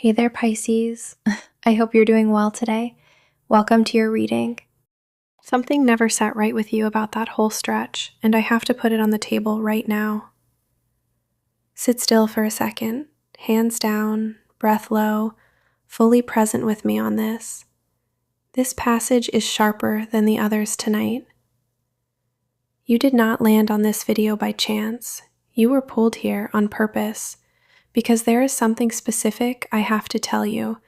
Hey there, Pisces. I hope you're doing well today. Welcome to your reading. Something never sat right with you about that whole stretch, and I have to put it on the table right now. Sit still for a second, hands down, breath low, fully present with me on this. This passage is sharper than the others tonight. You did not land on this video by chance. You were pulled here on purpose, because there is something specific I have to tell you,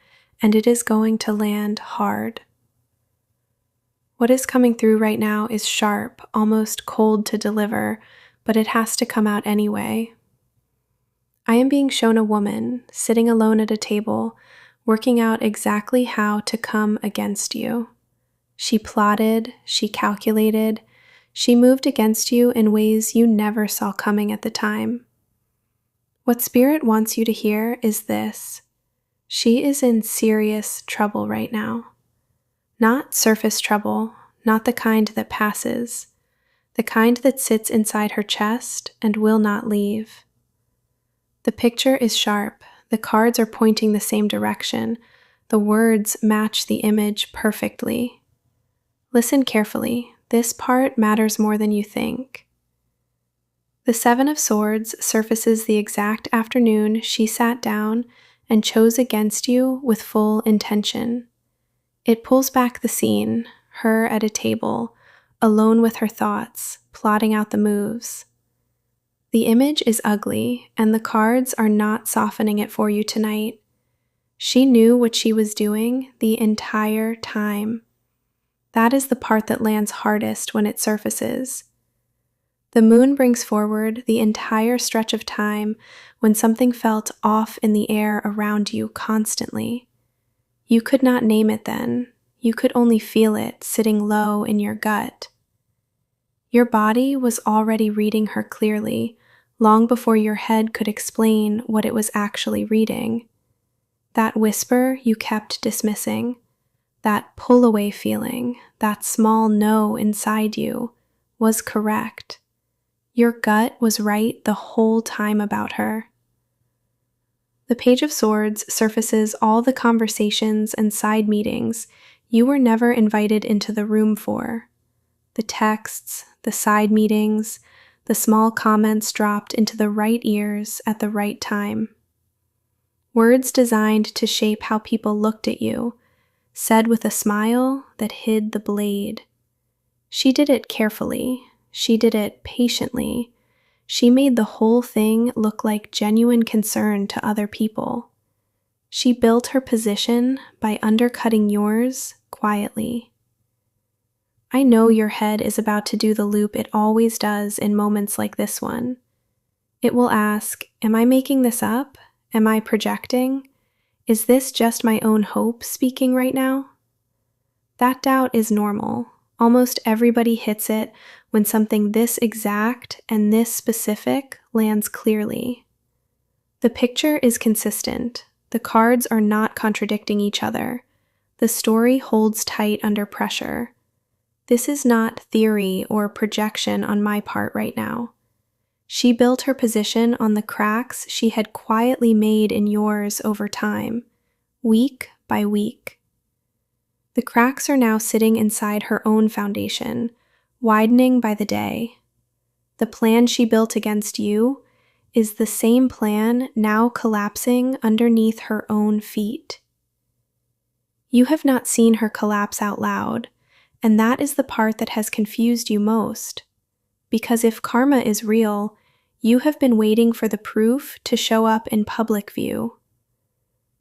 and it is going to land hard. What is coming through right now is sharp, almost cold to deliver, but it has to come out anyway. I am being shown a woman sitting alone at a table, working out exactly how to come against you. She plotted, she calculated, she moved against you in ways you never saw coming at the time. What Spirit wants you to hear is this: she is in serious trouble right now. Not surface trouble, not the kind that passes, the kind that sits inside her chest and will not leave. The picture is sharp, the cards are pointing the same direction, the words match the image perfectly. Listen carefully, this part matters more than you think. The Seven of Swords surfaces the exact afternoon she sat down and chose against you with full intention. It pulls back the scene, her at a table, alone with her thoughts, plotting out the moves. The image is ugly, and the cards are not softening it for you tonight. She knew what she was doing the entire time. That is the part that lands hardest when it surfaces. The moon brings forward the entire stretch of time when something felt off in the air around you constantly. You could not name it then. You could only feel it sitting low in your gut. Your body was already reading her clearly, long before your head could explain what it was actually reading. That whisper you kept dismissing, that pull-away feeling, that small no inside you, was correct. Your gut was right the whole time about her. The Page of Swords surfaces all the conversations and side meetings you were never invited into the room for. The texts, the side meetings, the small comments dropped into the right ears at the right time. Words designed to shape how people looked at you, said with a smile that hid the blade. She did it carefully. She did it patiently. She made the whole thing look like genuine concern to other people. She built her position by undercutting yours quietly. I know your head is about to do the loop it always does in moments like this one. It will ask, am I making this up? Am I projecting? Is this just my own hope speaking right now? That doubt is normal. Almost everybody hits it when something this exact and this specific lands clearly. The picture is consistent. The cards are not contradicting each other. The story holds tight under pressure. This is not theory or projection on my part right now. She built her position on the cracks she had quietly made in yours over time, week by week. The cracks are now sitting inside her own foundation, widening by the day. The plan she built against you is the same plan now collapsing underneath her own feet. You have not seen her collapse out loud, and that is the part that has confused you most. Because if karma is real, you have been waiting for the proof to show up in public view.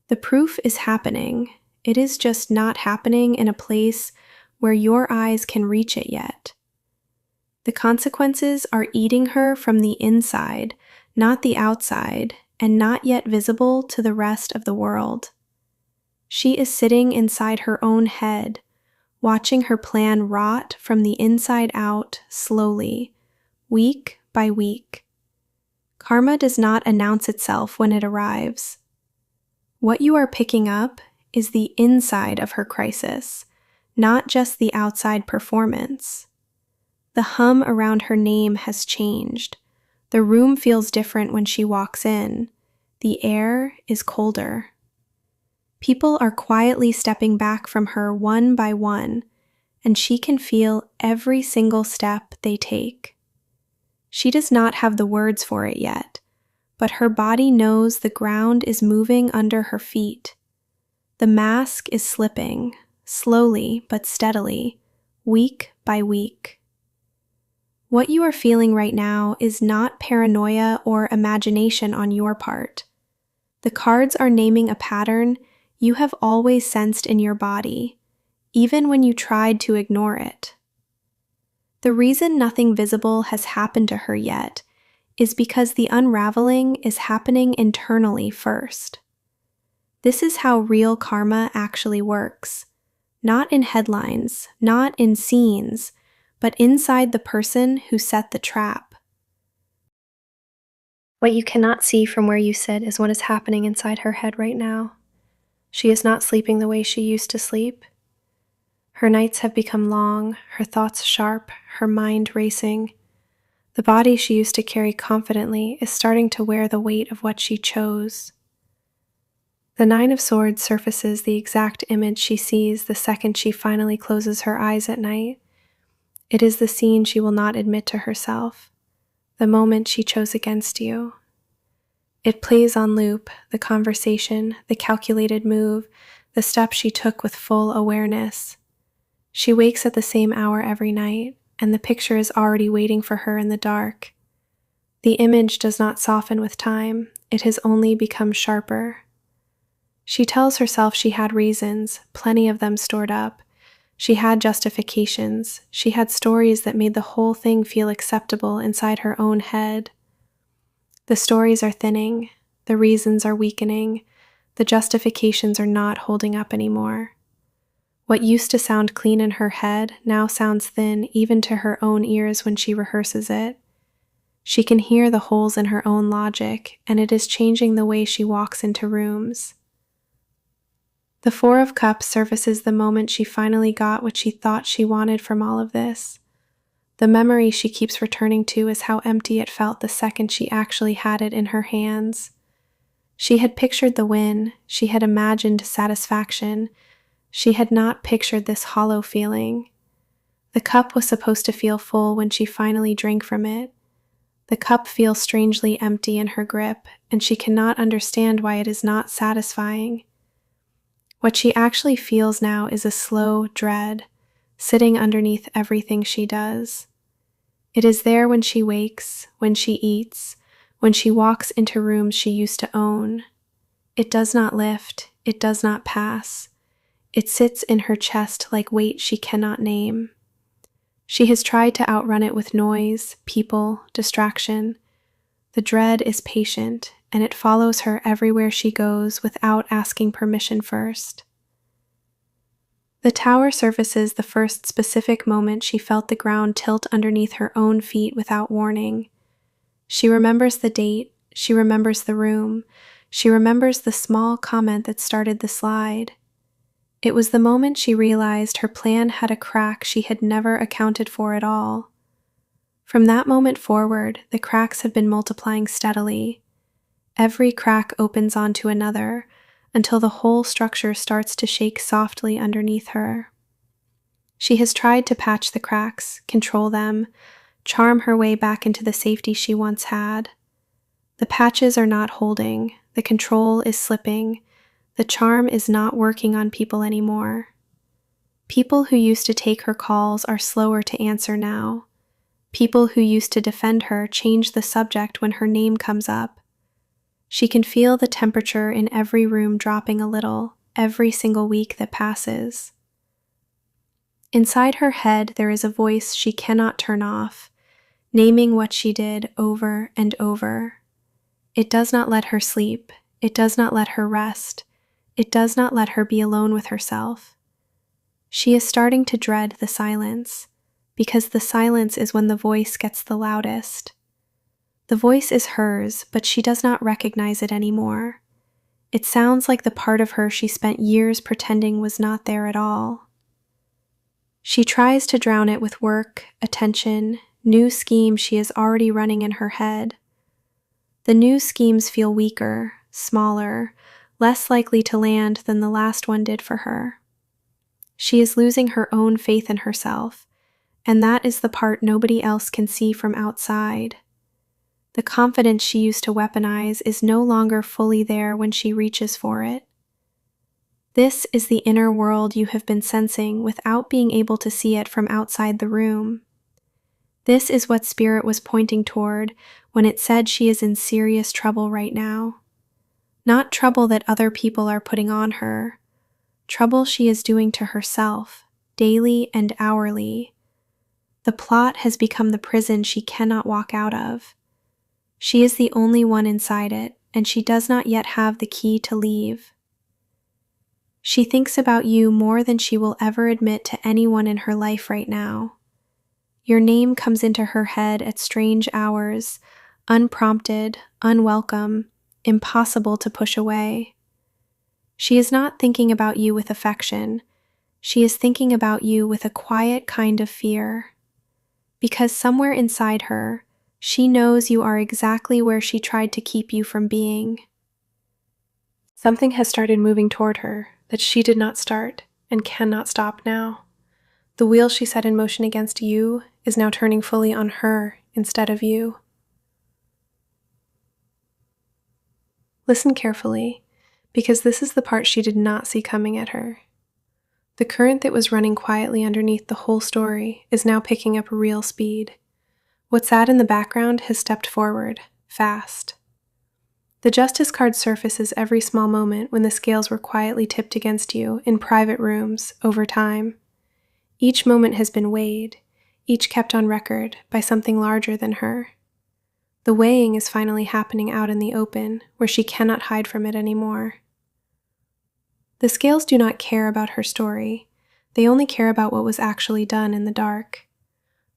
The proof is happening. It is just not happening in a place where your eyes can reach it yet. The consequences are eating her from the inside, not the outside, and not yet visible to the rest of the world. She is sitting inside her own head, watching her plan rot from the inside out slowly, week by week. Karma does not announce itself when it arrives. What you are picking up is the inside of her crisis, not just the outside performance. The hum around her name has changed. The room feels different when she walks in. The air is colder. People are quietly stepping back from her one by one, and she can feel every single step they take. She does not have the words for it yet, but her body knows the ground is moving under her feet. The mask is slipping, slowly but steadily, week by week. What you are feeling right now is not paranoia or imagination on your part. The cards are naming a pattern you have always sensed in your body, even when you tried to ignore it. The reason nothing visible has happened to her yet is because the unraveling is happening internally first. This is how real karma actually works. Not in headlines, not in scenes, but inside the person who set the trap. What you cannot see from where you sit is what is happening inside her head right now. She is not sleeping the way she used to sleep. Her nights have become long, her thoughts sharp, her mind racing. The body she used to carry confidently is starting to wear the weight of what she chose. The Nine of Swords surfaces the exact image she sees the second she finally closes her eyes at night. It is the scene she will not admit to herself, the moment she chose against you. It plays on loop, the conversation, the calculated move, the step she took with full awareness. She wakes at the same hour every night, and the picture is already waiting for her in the dark. The image does not soften with time, it has only become sharper. She tells herself she had reasons, plenty of them stored up. She had justifications, she had stories that made the whole thing feel acceptable inside her own head. The stories are thinning, the reasons are weakening, the justifications are not holding up anymore. What used to sound clean in her head now sounds thin even to her own ears when she rehearses it. She can hear the holes in her own logic, and it is changing the way she walks into rooms. The Four of Cups surfaces the moment she finally got what she thought she wanted from all of this. The memory she keeps returning to is how empty it felt the second she actually had it in her hands. She had pictured the win, she had imagined satisfaction, she had not pictured this hollow feeling. The cup was supposed to feel full when she finally drank from it. The cup feels strangely empty in her grip, and she cannot understand why it is not satisfying. What she actually feels now is a slow dread, sitting underneath everything she does. It is there when she wakes, when she eats, when she walks into rooms she used to own. It does not lift, it does not pass. It sits in her chest like weight she cannot name. She has tried to outrun it with noise, people, distraction. The dread is patient, and it follows her everywhere she goes without asking permission first. The Tower surfaces the first specific moment she felt the ground tilt underneath her own feet without warning. She remembers the date, she remembers the room, she remembers the small comment that started the slide. It was the moment she realized her plan had a crack she had never accounted for at all. From that moment forward, the cracks have been multiplying steadily. Every crack opens onto another, until the whole structure starts to shake softly underneath her. She has tried to patch the cracks, control them, charm her way back into the safety she once had. The patches are not holding, the control is slipping, the charm is not working on people anymore. People who used to take her calls are slower to answer now. People who used to defend her change the subject when her name comes up. She can feel the temperature in every room dropping a little, every single week that passes. Inside her head, there is a voice she cannot turn off, naming what she did over and over. It does not let her sleep. It does not let her rest. It does not let her be alone with herself. She is starting to dread the silence, because the silence is when the voice gets the loudest. The voice is hers, but she does not recognize it anymore. It sounds like the part of her she spent years pretending was not there at all. She tries to drown it with work, attention, new schemes she is already running in her head. The new schemes feel weaker, smaller, less likely to land than the last one did for her. She is losing her own faith in herself, and that is the part nobody else can see from outside. The confidence she used to weaponize is no longer fully there when she reaches for it. This is the inner world you have been sensing without being able to see it from outside the room. This is what Spirit was pointing toward when it said she is in serious trouble right now. Not trouble that other people are putting on her. Trouble she is doing to herself, daily and hourly. The plot has become the prison she cannot walk out of. She is the only one inside it, and she does not yet have the key to leave. She thinks about you more than she will ever admit to anyone in her life right now. Your name comes into her head at strange hours, unprompted, unwelcome, impossible to push away. She is not thinking about you with affection. She is thinking about you with a quiet kind of fear. Because somewhere inside her, she knows you are exactly where she tried to keep you from being. Something has started moving toward her that she did not start and cannot stop now. The wheel she set in motion against you is now turning fully on her instead of you. Listen carefully, because this is the part she did not see coming at her. The current that was running quietly underneath the whole story is now picking up real speed. What sat in the background has stepped forward, fast. The Justice card surfaces every small moment when the scales were quietly tipped against you in private rooms over time. Each moment has been weighed, each kept on record by something larger than her. The weighing is finally happening out in the open, where she cannot hide from it anymore. The scales do not care about her story. They only care about what was actually done in the dark.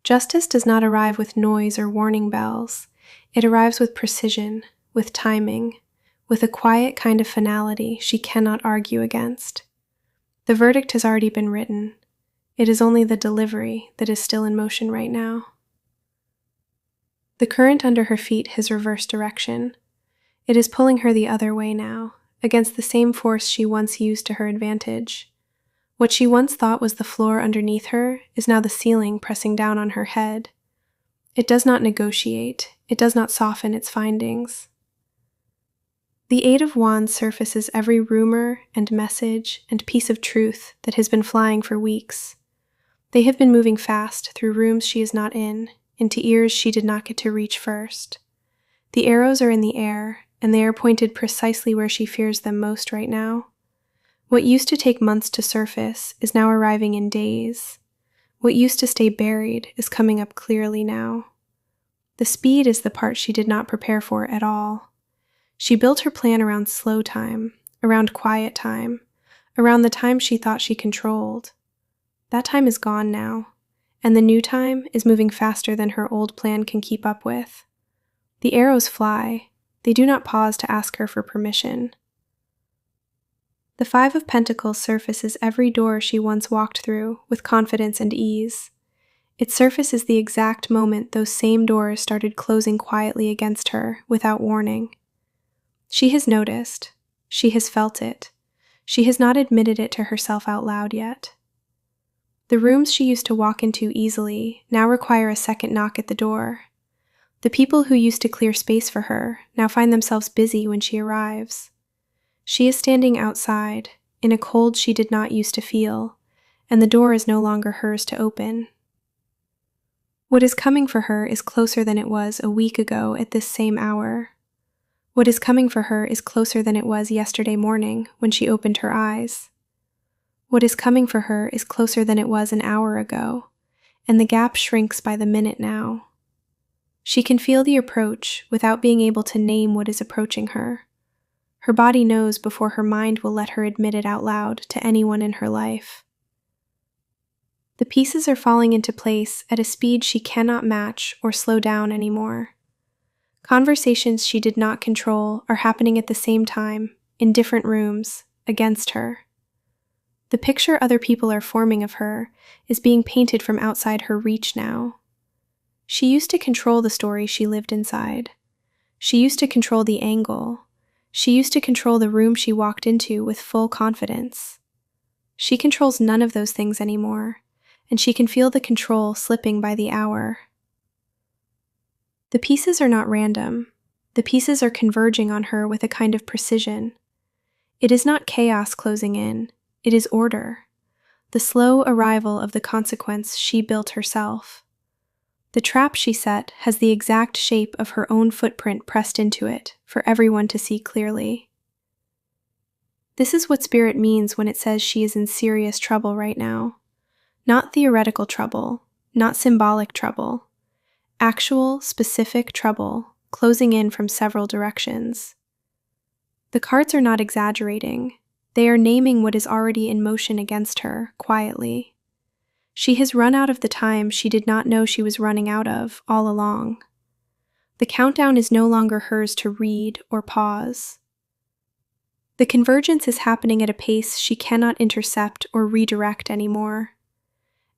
Justice does not arrive with noise or warning bells. It arrives with precision, with timing, with a quiet kind of finality she cannot argue against. The verdict has already been written. It is only the delivery that is still in motion right now. The current under her feet has reversed direction. It is pulling her the other way now, against the same force she once used to her advantage. What she once thought was the floor underneath her is now the ceiling pressing down on her head. It does not negotiate. It does not soften its findings. The Eight of Wands surfaces every rumor and message and piece of truth that has been flying for weeks. They have been moving fast through rooms she is not in, into ears she did not get to reach first. The arrows are in the air, and they are pointed precisely where she fears them most right now. What used to take months to surface is now arriving in days. What used to stay buried is coming up clearly now. The speed is the part she did not prepare for at all. She built her plan around slow time, around quiet time, around the time she thought she controlled. That time is gone now, and the new time is moving faster than her old plan can keep up with. The arrows fly. They do not pause to ask her for permission. The Five of Pentacles surfaces every door she once walked through with confidence and ease. It surfaces the exact moment those same doors started closing quietly against her without warning. She has noticed. She has felt it. She has not admitted it to herself out loud yet. The rooms she used to walk into easily now require a second knock at the door. The people who used to clear space for her now find themselves busy when she arrives. She is standing outside, in a cold she did not used to feel, and the door is no longer hers to open. What is coming for her is closer than it was a week ago at this same hour. What is coming for her is closer than it was yesterday morning when she opened her eyes. What is coming for her is closer than it was an hour ago, and the gap shrinks by the minute now. She can feel the approach without being able to name what is approaching her. Her body knows before her mind will let her admit it out loud to anyone in her life. The pieces are falling into place at a speed she cannot match or slow down anymore. Conversations she did not control are happening at the same time, in different rooms, against her. The picture other people are forming of her is being painted from outside her reach now. She used to control the story she lived inside. She used to control the angle. She used to control the room she walked into with full confidence. She controls none of those things anymore, and she can feel the control slipping by the hour. The pieces are not random. The pieces are converging on her with a kind of precision. It is not chaos closing in, it is order. The slow arrival of the consequence she built herself. The trap she set has the exact shape of her own footprint pressed into it for everyone to see clearly. This is what Spirit means when it says she is in serious trouble right now. Not theoretical trouble, not symbolic trouble. Actual, specific trouble, closing in from several directions. The cards are not exaggerating. They are naming what is already in motion against her, quietly. She has run out of the time she did not know she was running out of all along. The countdown is no longer hers to read or pause. The convergence is happening at a pace she cannot intercept or redirect anymore.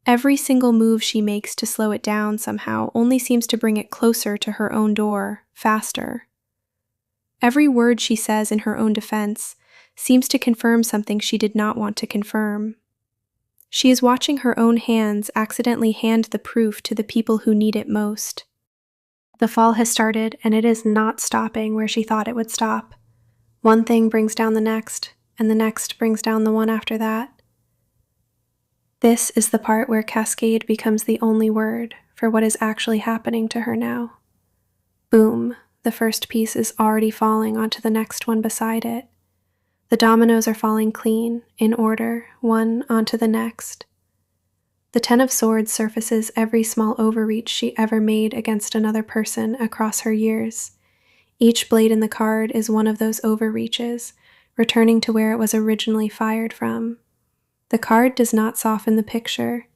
Every single move she makes to slow it down somehow only seems to bring it closer to her own door, faster. Every word she says in her own defense seems to confirm something she did not want to confirm. She is watching her own hands accidentally hand the proof to the people who need it most. The fall has started, and it is not stopping where she thought it would stop. One thing brings down the next, and the next brings down the one after that. This is the part where cascade becomes the only word for what is actually happening to her now. Boom, the first piece is already falling onto the next one beside it. The dominoes are falling clean, in order, one onto the next. The Ten of Swords surfaces every small overreach she ever made against another person across her years. Each blade in the card is one of those overreaches, returning to where it was originally fired from. The card does not soften the picture.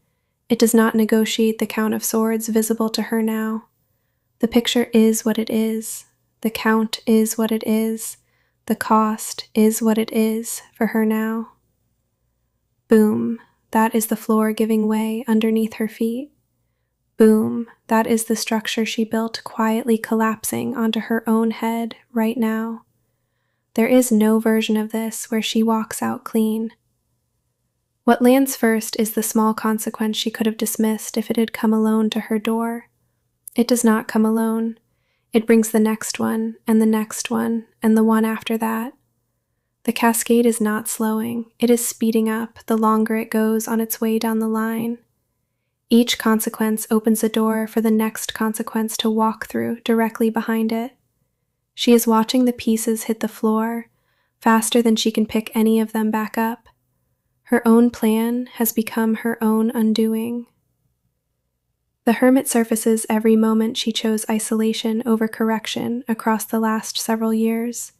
It does not negotiate the Count of Swords visible to her now. The picture is what it is. The count is what it is. The cost is what it is for her now. Boom, that is the floor giving way underneath her feet. Boom, that is the structure she built quietly collapsing onto her own head right now. There is no version of this where she walks out clean. What lands first is the small consequence she could have dismissed if it had come alone to her door. It does not come alone. It brings the next one, and the next one, and the one after that. The cascade is not slowing. It is speeding up the longer it goes on its way down the line. Each consequence opens a door for the next consequence to walk through directly behind it. She is watching the pieces hit the floor, faster than she can pick any of them back up. Her own plan has become her own undoing. The Hermit surfaces every moment she chose isolation over correction across the last several years.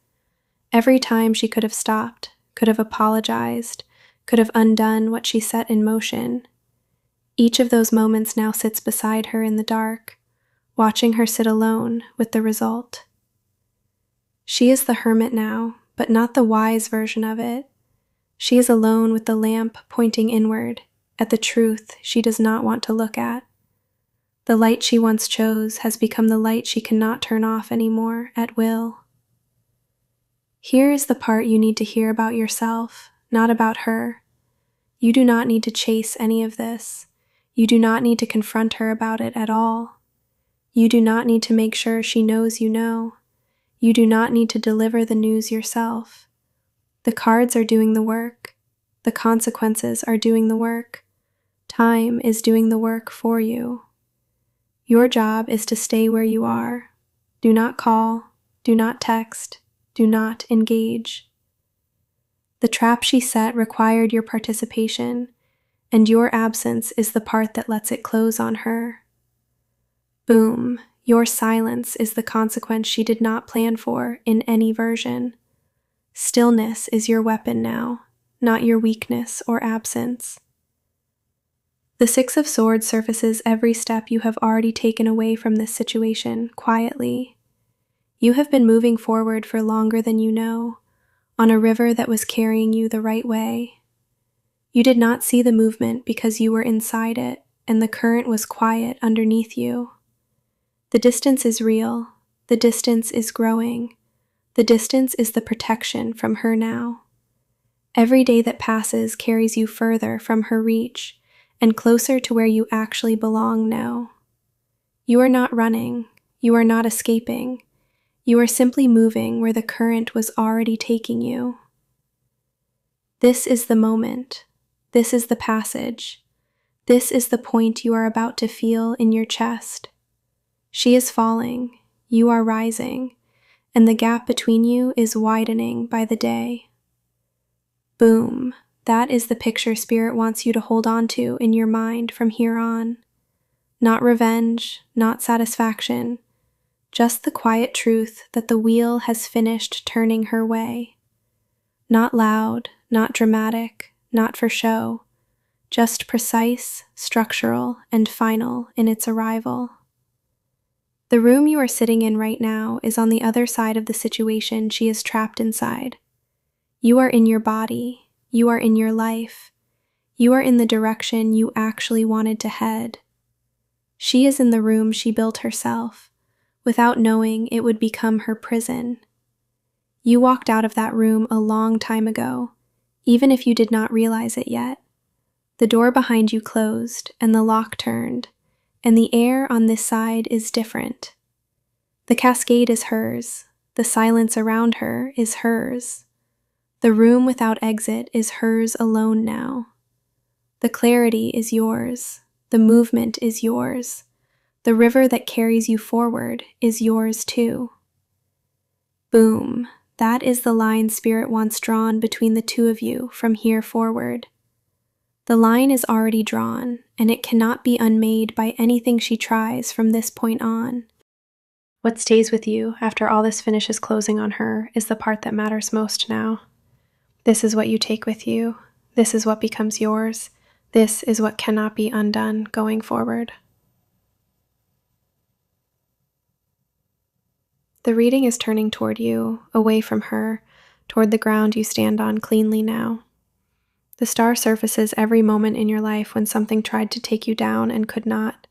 Every time she could have stopped, could have apologized, could have undone what she set in motion. Each of those moments now sits beside her in the dark, watching her sit alone with the result. She is the hermit now, but not the wise version of it. She is alone with the lamp pointing inward, at the truth she does not want to look at. The light she once chose has become the light she cannot turn off anymore at will. Here is the part you need to hear about yourself, not about her. You do not need to chase any of this. You do not need to confront her about it at all. You do not need to make sure she knows you know. You do not need to deliver the news yourself. The cards are doing the work. The consequences are doing the work. Time is doing the work for you. Your job is to stay where you are. Do not call. Do not text. Do not engage. The trap she set required your participation, and your absence is the part that lets it close on her. Boom, your silence is the consequence she did not plan for in any version. Stillness is your weapon now, not your weakness or absence. The Six of Swords surfaces every step you have already taken away from this situation quietly. You have been moving forward for longer than you know, on a river that was carrying you the right way. You did not see the movement because you were inside it, and the current was quiet underneath you. The distance is real. The distance is growing. The The distance is the protection from her now. Every day that passes carries you further from her reach and closer to where you actually belong now. You are not running. You are not escaping. You are simply moving where the current was already taking you. This is the moment. This is the passage. This is the point you are about to feel in your chest. She is falling. You are rising. And the gap between you is widening by the day. Boom. That is the picture Spirit wants you to hold on to in your mind from here on. Not revenge, not satisfaction, just the quiet truth that the wheel has finished turning her way. Not loud, not dramatic, not for show, just precise, structural, and final in its arrival. The room you are sitting in right now is on the other side of the situation she is trapped inside. You are in your body. You are in your life. You are in the direction you actually wanted to head. She is in the room she built herself, without knowing it would become her prison. You walked out of that room a long time ago, even if you did not realize it yet. The door behind you closed, and the lock turned, and the air on this side is different. The cascade is hers. The silence around her is hers. The room without exit is hers alone now. The clarity is yours. The movement is yours. The river that carries you forward is yours too. Boom. That is the line Spirit wants drawn between the two of you from here forward. The line is already drawn, and it cannot be unmade by anything she tries from this point on. What stays with you after all this finishes closing on her is the part that matters most now. This is what you take with you. This is what becomes yours. This is what cannot be undone going forward. The reading is turning toward you, away from her, toward the ground you stand on cleanly now. The star surfaces every moment in your life when something tried to take you down and could not.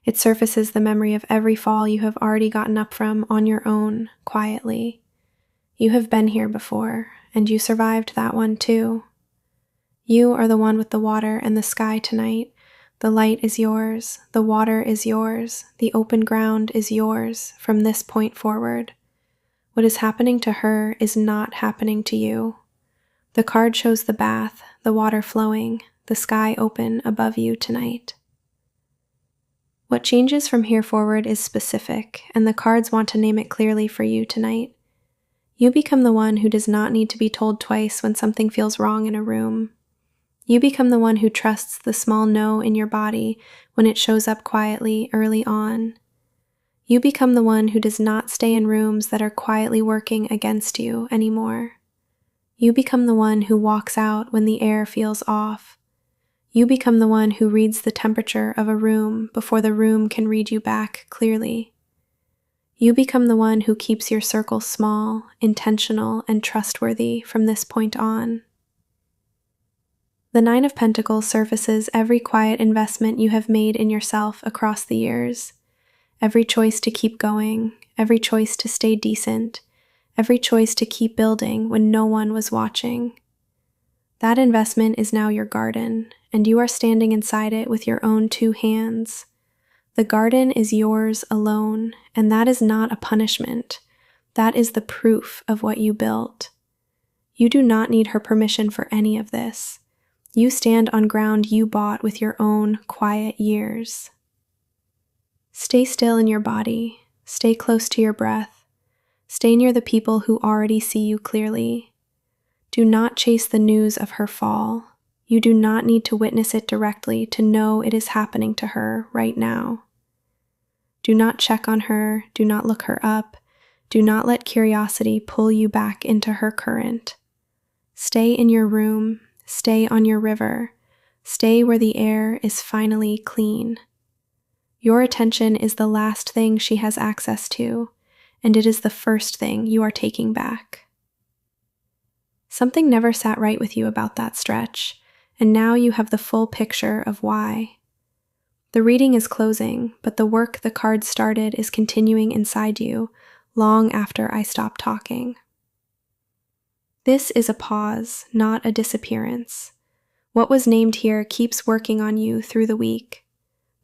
It surfaces the memory of every fall you have already gotten up from on your own, quietly. You have been here before, and you survived that one too. You are the one with the water and the sky tonight. The light is yours, the water is yours, the open ground is yours from this point forward. What is happening to her is not happening to you. The card shows the bath, the water flowing, the sky open above you tonight. What changes from here forward is specific, and the cards want to name it clearly for you tonight. You become the one who does not need to be told twice when something feels wrong in a room. You become the one who trusts the small no in your body when it shows up quietly early on. You become the one who does not stay in rooms that are quietly working against you anymore. You become the one who walks out when the air feels off. You become the one who reads the temperature of a room before the room can read you back clearly. You become the one who keeps your circle small, intentional, and trustworthy from this point on. The Nine of Pentacles surfaces every quiet investment you have made in yourself across the years. Every choice to keep going, every choice to stay decent, every choice to keep building when no one was watching. That investment is now your garden, and you are standing inside it with your own two hands. The garden is yours alone, and that is not a punishment. That is the proof of what you built. You do not need her permission for any of this. You stand on ground you bought with your own quiet years. Stay still in your body. Stay close to your breath. Stay near the people who already see you clearly. Do not chase the news of her fall. You do not need to witness it directly to know it is happening to her right now. Do not check on her. Do not look her up. Do not let curiosity pull you back into her current. Stay in your room. Stay on your river. Stay where the air is finally clean. Your attention is the last thing she has access to, and it is the first thing you are taking back. Something never sat right with you about that stretch, and now you have the full picture of why. The reading is closing, but the work the cards started is continuing inside you long after I stop talking. This is a pause, not a disappearance. What was named here keeps working on you through the week.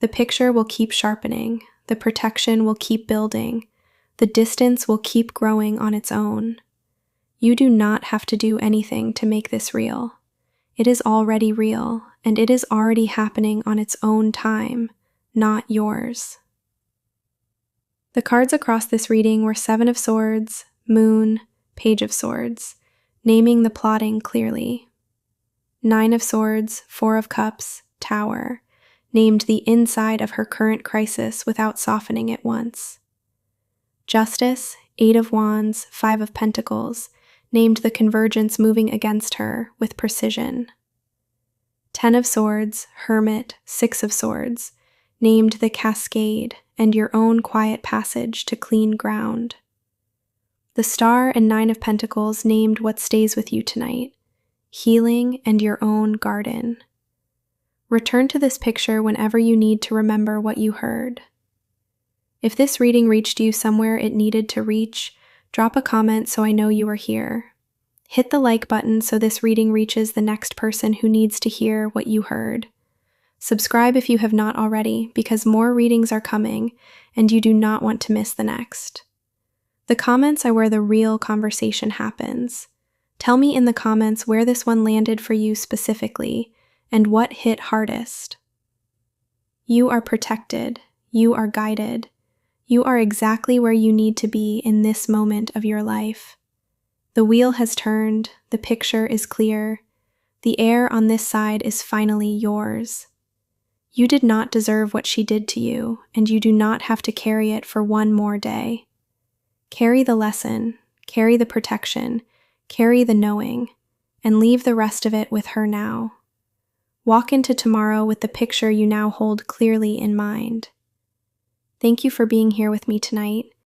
The picture will keep sharpening, the protection will keep building, the distance will keep growing on its own. You do not have to do anything to make this real. It is already real, and it is already happening on its own time, not yours. The cards across this reading were Seven of Swords, Moon, Page of Swords, naming the plotting clearly. Nine of Swords, Four of Cups, Tower, named the inside of her current crisis without softening it once. Justice, Eight of Wands, Five of Pentacles, named the convergence moving against her with precision. Ten of Swords, Hermit, Six of Swords, named the cascade and your own quiet passage to clean ground. The Star and Nine of Pentacles named what stays with you tonight, healing and your own garden. Return to this picture whenever you need to remember what you heard. If this reading reached you somewhere it needed to reach, drop a comment so I know you are here. Hit the like button so this reading reaches the next person who needs to hear what you heard. Subscribe if you have not already, because more readings are coming and you do not want to miss the next. The comments are where the real conversation happens. Tell me in the comments where this one landed for you specifically and what hit hardest. You are protected. You are guided. You are exactly where you need to be in this moment of your life. The wheel has turned. The picture is clear. The air on this side is finally yours. You did not deserve what she did to you, and you do not have to carry it for one more day. Carry the lesson, carry the protection, carry the knowing, and leave the rest of it with her now. Walk into tomorrow with the picture you now hold clearly in mind. Thank you for being here with me tonight.